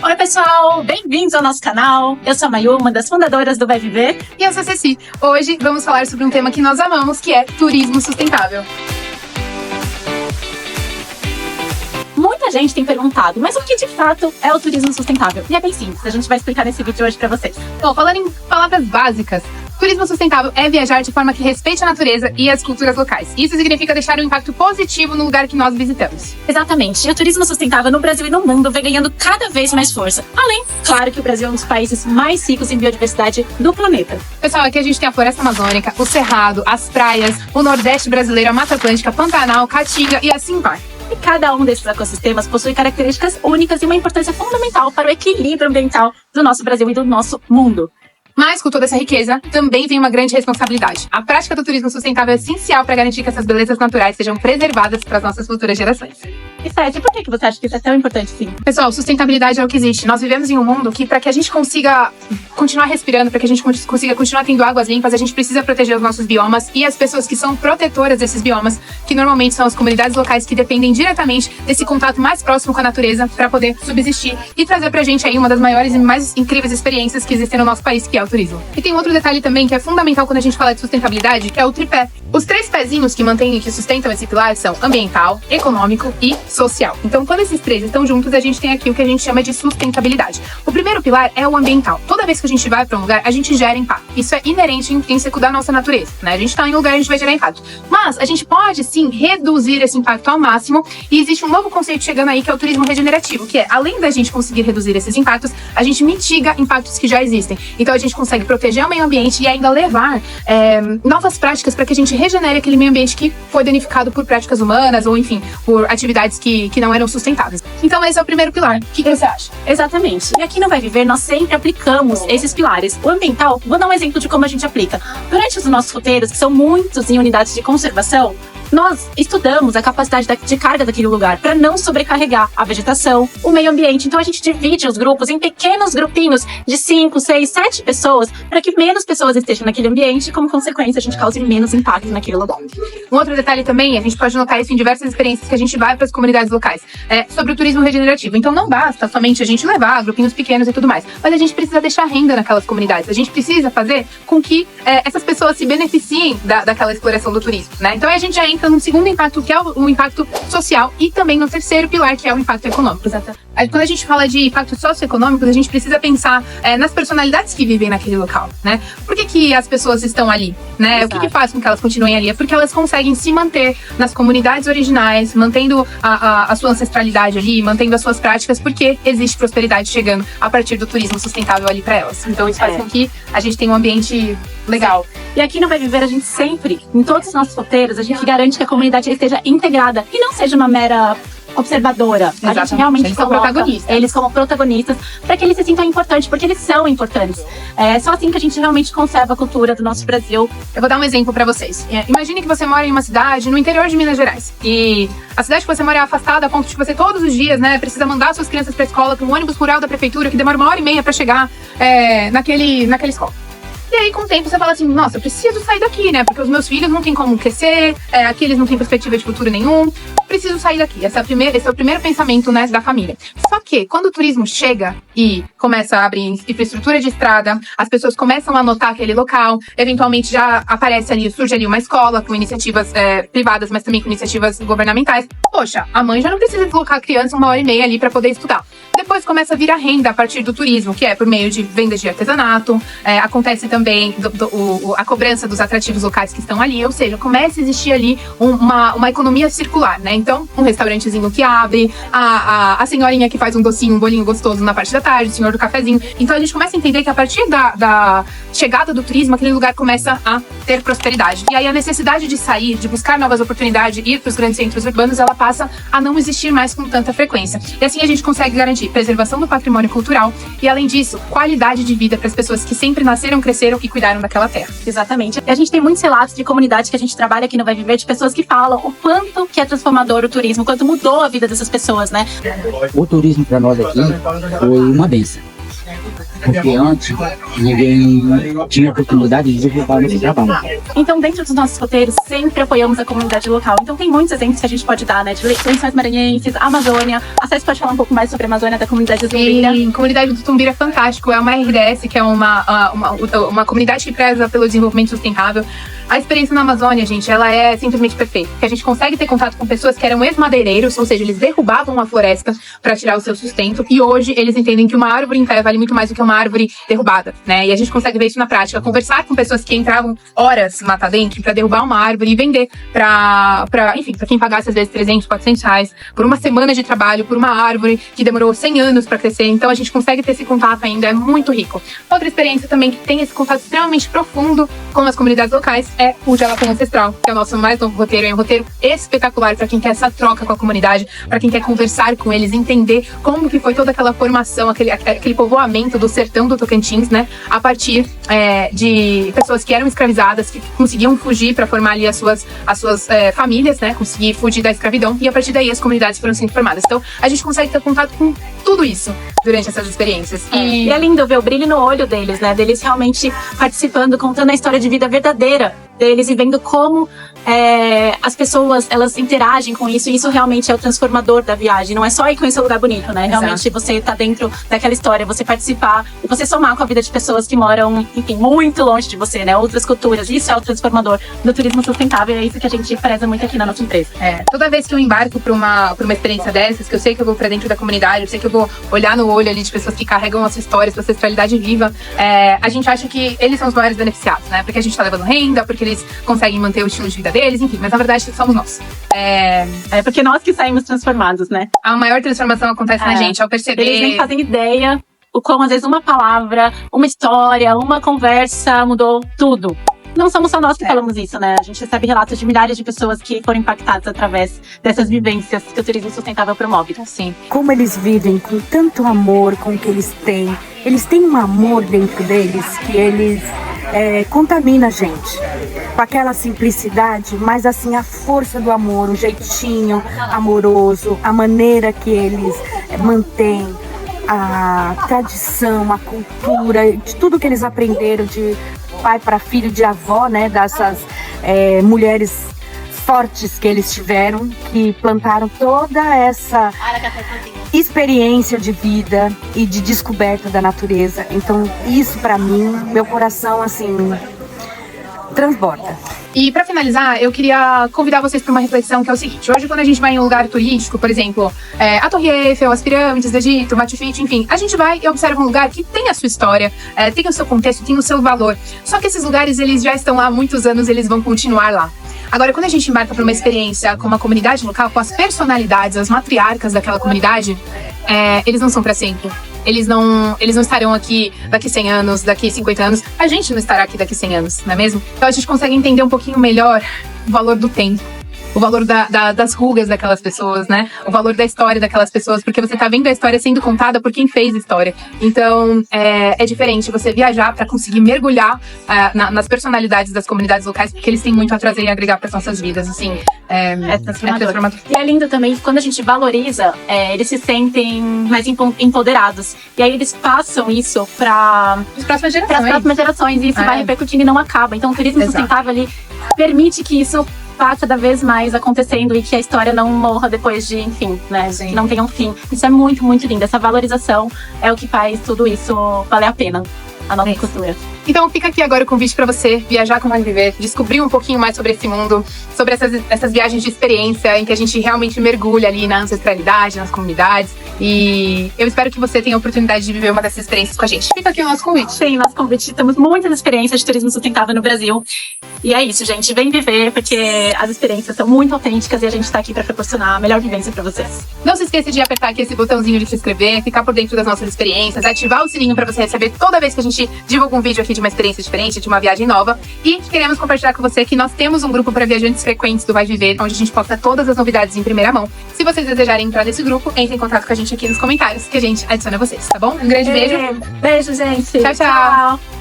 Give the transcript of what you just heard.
Oi pessoal, bem-vindos ao nosso canal. Eu sou a Mayu, uma das fundadoras do Vai Viver. E eu sou a Ceci. Hoje vamos falar sobre um tema que nós amamos, que é turismo sustentável. Muita gente tem perguntado, mas o que de fato é o turismo sustentável? E é bem simples, a gente vai explicar nesse vídeo hoje pra vocês. Bom, falando em palavras básicas, turismo sustentável é viajar de forma que respeite a natureza e as culturas locais. Isso significa deixar um impacto positivo no lugar que nós visitamos. Exatamente, e o turismo sustentável no Brasil e no mundo vem ganhando cada vez mais força. Além, claro, que o Brasil é um dos países mais ricos em biodiversidade do planeta. Pessoal, aqui a gente tem a floresta amazônica, o cerrado, as praias, o nordeste brasileiro, a Mata Atlântica, Pantanal, Caatinga e assim vai. E cada um desses ecossistemas possui características únicas e uma importância fundamental para o equilíbrio ambiental do nosso Brasil e do nosso mundo. Mas, com toda essa riqueza, também vem uma grande responsabilidade. A prática do turismo sustentável é essencial para garantir que essas belezas naturais sejam preservadas para as nossas futuras gerações. E Seth, por que você acha que isso é tão importante assim? Pessoal, sustentabilidade é o que existe. Nós vivemos em um mundo que, para que a gente consiga continuar respirando, para que a gente consiga continuar tendo águas limpas, a gente precisa proteger os nossos biomas e as pessoas que são protetoras desses biomas, que normalmente são as comunidades locais que dependem diretamente desse contato mais próximo com a natureza para poder subsistir e trazer pra gente aí uma das maiores e mais incríveis experiências que existem no nosso país, que é o turismo. E tem outro detalhe também que é fundamental quando a gente fala de sustentabilidade, que é o tripé. Os três pezinhos que mantêm e que sustentam esse pilar são ambiental, econômico e social. Então, quando esses três estão juntos, a gente tem aqui o que a gente chama de sustentabilidade. O primeiro pilar é o ambiental. Toda vez que a gente vai para um lugar, a gente gera impacto. Isso é inerente e intrínseco da nossa natureza, né? A gente tá em um lugar, a gente vai gerar impacto. Mas a gente pode, sim, reduzir esse impacto ao máximo, e existe um novo conceito chegando aí, que é o turismo regenerativo, que é, além da gente conseguir reduzir esses impactos, a gente mitiga impactos que já existem. Então, a gente consegue proteger o meio ambiente e ainda levar novas práticas para que a gente regenere aquele meio ambiente que foi danificado por práticas humanas ou, enfim, por atividades que não eram sustentáveis. Então, esse é o primeiro pilar. O que você acha? Exatamente. E aqui no Vai Viver, nós sempre aplicamos esses pilares. O ambiental, vou dar um exemplo de como a gente aplica. Durante os nossos roteiros, que são muitos em unidades de conservação, nós estudamos a capacidade de carga daquele lugar para não sobrecarregar a vegetação, o meio ambiente. Então a gente divide os grupos em pequenos grupinhos de 5, 6, 7 pessoas para que menos pessoas estejam naquele ambiente e, como consequência, a gente cause menos impacto naquele lugar. Um outro detalhe também, a gente pode notar isso em diversas experiências que a gente vai para as comunidades locais, sobre o turismo regenerativo. Então não basta somente a gente levar grupinhos pequenos e tudo mais, mas a gente precisa deixar renda naquelas comunidades. A gente precisa fazer com que essas pessoas se beneficiem daquela exploração do turismo, né? Então a gente já entra no segundo impacto, que é o impacto social, e também no terceiro pilar, que é o impacto econômico. Quando a gente fala de impactos socioeconômicos, a gente precisa pensar nas personalidades que vivem naquele local, né? Por que as pessoas estão ali, né? O que faz com que elas continuem ali? É porque elas conseguem se manter nas comunidades originais, mantendo a sua ancestralidade ali, mantendo as suas práticas, porque existe prosperidade chegando a partir do turismo sustentável ali para elas. Então isso faz com que a gente tenha um ambiente legal. E aqui no Vai Viver, a gente sempre, em todos os nossos roteiros, a gente garante que a comunidade esteja integrada e não seja uma mera observadora. Exatamente. A gente realmente eles são protagonistas. Eles como protagonistas, para que eles se sintam importantes, porque eles são importantes. É só assim que a gente realmente conserva a cultura do nosso Brasil. Eu vou dar um exemplo para vocês. Imagine que você mora em uma cidade no interior de Minas Gerais. E a cidade que você mora é afastada a ponto de que você todos os dias, né, precisa mandar suas crianças para escola com um ônibus rural da prefeitura que demora 1h30 para chegar naquela escola. E aí, com o tempo, você fala assim, nossa, eu preciso sair daqui, né? Porque os meus filhos não têm como crescer, aqui eles não têm perspectiva de futuro nenhum. Eu preciso sair daqui. Esse é o primeiro pensamento, né, da família. Só que, quando o turismo chega e começa a abrir infraestrutura de estrada, as pessoas começam a notar aquele local, eventualmente já surge ali uma escola com iniciativas privadas, mas também com iniciativas governamentais. Poxa, a mãe já não precisa deslocar a criança 1h30 ali para poder estudar. Depois começa a vir a renda a partir do turismo, que é por meio de vendas de artesanato, acontece também a cobrança dos atrativos locais que estão ali, ou seja, começa a existir ali uma economia circular, né? Então, um restaurantezinho que abre, a senhorinha que faz um docinho, um bolinho gostoso na parte da tarde, o senhor do cafezinho. Então, a gente começa a entender que a partir da chegada do turismo, aquele lugar começa a ter prosperidade. E aí, a necessidade de sair, de buscar novas oportunidades, ir para os grandes centros urbanos, ela passa a não existir mais com tanta frequência. E assim, a gente consegue garantir preservação do patrimônio cultural e, além disso, qualidade de vida para as pessoas que sempre nasceram, cresceram e cuidaram daquela terra. Exatamente. E a gente tem muitos relatos de comunidades que a gente trabalha aqui no Vai Viver, de pessoas que falam o quanto que é transformador o turismo, o quanto mudou a vida dessas pessoas, né? O turismo para nós aqui foi uma bênção. porque antes ninguém tinha oportunidade de divulgar esse trabalho. Então, dentro dos nossos roteiros, sempre apoiamos a comunidade local. Então, tem muitos exemplos que a gente pode dar, né? De Lençóis Maranhenses, Amazônia. A Cés pode falar um pouco mais sobre a Amazônia, da comunidade do Tumbira. Sim, a comunidade do Tumbira é fantástico. É uma RDS, que é uma comunidade que preza pelo desenvolvimento sustentável. A experiência na Amazônia, gente, ela é simplesmente perfeita. Porque a gente consegue ter contato com pessoas que eram ex-madeireiros, ou seja, eles derrubavam a floresta para tirar o seu sustento. E hoje eles entendem que uma árvore em pé vale muito mais do que uma árvore derrubada, né? E a gente consegue ver isso na prática. Conversar com pessoas que entravam horas mata dentro para derrubar uma árvore e vender para quem pagasse às vezes 300, 400 reais por uma semana de trabalho, por uma árvore que demorou 100 anos para crescer. Então a gente consegue ter esse contato ainda, é muito rico. Outra experiência também que tem esse contato extremamente profundo com as comunidades locais é o Jalapão Ancestral, que é o nosso mais novo roteiro. É um roteiro espetacular para quem quer essa troca com a comunidade, para quem quer conversar com eles, entender como que foi toda aquela formação, aquele povoamento do sertão do Tocantins, né? A partir de pessoas que eram escravizadas, que conseguiam fugir para formar ali as suas famílias, né? Conseguir fugir da escravidão, e a partir daí as comunidades foram sendo formadas. Então a gente consegue ter contato com tudo isso durante essas experiências. E é lindo ver o brilho no olho deles, né? Deles realmente participando, contando a história de vida verdadeira deles e vendo como as pessoas, elas interagem com isso, e isso realmente é o transformador da viagem. Não é só ir conhecer um lugar bonito, né? Realmente você tá dentro daquela história, você participar e você somar com a vida de pessoas que moram, enfim, muito longe de você, né? Outras culturas. Isso é o transformador do turismo sustentável, e é isso que a gente preza muito aqui na nossa empresa. Toda vez que eu embarco pra uma experiência dessas, que eu sei que eu vou pra dentro da comunidade, eu sei que eu vou olhar no olho ali de pessoas que carregam a sua história, sua ancestralidade viva, a gente acha que eles são os maiores beneficiados, né? Porque a gente tá levando renda, porque eles conseguem manter o estilo de vida deles, enfim, mas na verdade somos nós. É porque nós que saímos transformados, né? A maior transformação acontece na gente, ao perceber... Eles nem fazem ideia o como, às vezes, uma palavra, uma história, uma conversa mudou tudo. Não somos só nós que falamos isso, né? A gente recebe relatos de milhares de pessoas que foram impactadas através dessas vivências que o turismo sustentável promove. Sim. Como eles vivem com tanto amor com o que eles têm. Eles têm um amor dentro deles que eles contamina a gente. Com aquela simplicidade, mas assim, a força do amor, o jeitinho amoroso, a maneira que eles mantêm a tradição, a cultura, de tudo que eles aprenderam de pai para filho, de avó, né, dessas mulheres fortes que eles tiveram, que plantaram toda essa experiência de vida e de descoberta da natureza. Então, isso para mim, meu coração, assim, transborda. E para finalizar, eu queria convidar vocês para uma reflexão, que é o seguinte: hoje, quando a gente vai em um lugar turístico, por exemplo, a Torre Eiffel, as pirâmides do Egito, Machu Picchu, enfim, a gente vai e observa um lugar que tem a sua história, tem o seu contexto, tem o seu valor. Só que esses lugares, eles já estão lá há muitos anos, eles vão continuar lá. Agora, quando a gente embarca para uma experiência com uma comunidade local, com as personalidades, as matriarcas daquela comunidade, eles não são para sempre. Eles não estarão aqui daqui 100 anos, daqui 50 anos. A gente não estará aqui daqui 100 anos, não é mesmo? Então a gente consegue entender um pouquinho melhor o valor do tempo. O valor das rugas daquelas pessoas, né? O valor da história daquelas pessoas, porque você tá vendo a história sendo contada por quem fez a história. Então, é diferente você viajar para conseguir mergulhar nas personalidades das comunidades locais, porque eles têm muito a trazer e agregar para nossas vidas, assim. É transformador. E é lindo também, quando a gente valoriza, eles se sentem mais empoderados. E aí eles passam isso para as próximas gerações. E isso vai repercutindo e não acaba. Então, o turismo sustentável ali permite que isso vá cada vez mais acontecendo e que a história não morra depois de, enfim, né? Que não tenha um fim. Isso é muito, muito lindo. Essa valorização é o que faz tudo isso valer a pena, a nossa cultura. Então fica aqui agora o convite para você viajar com o Vale Viver, descobrir um pouquinho mais sobre esse mundo, sobre essas viagens de experiência em que a gente realmente mergulha ali na ancestralidade, nas comunidades. E eu espero que você tenha a oportunidade de viver uma dessas experiências com a gente. Fica aqui o nosso convite. Sim, nosso convite. Temos muitas experiências de turismo sustentável no Brasil. E é isso, gente. Vem viver, porque as experiências são muito autênticas e a gente tá aqui para proporcionar a melhor vivência para vocês. Não se esqueça de apertar aqui esse botãozinho de se inscrever, ficar por dentro das nossas experiências, ativar o sininho para você receber toda vez que a gente divulga um vídeo aqui de uma experiência diferente, de uma viagem nova. E queremos compartilhar com você que nós temos um grupo para viajantes frequentes do Vai Viver, onde a gente posta todas as novidades em primeira mão. Se vocês desejarem entrar nesse grupo, entre em contato com a gente aqui nos comentários, que a gente adiciona vocês, tá bom? Um grande beijo. Beijo, gente. Tchau, tchau.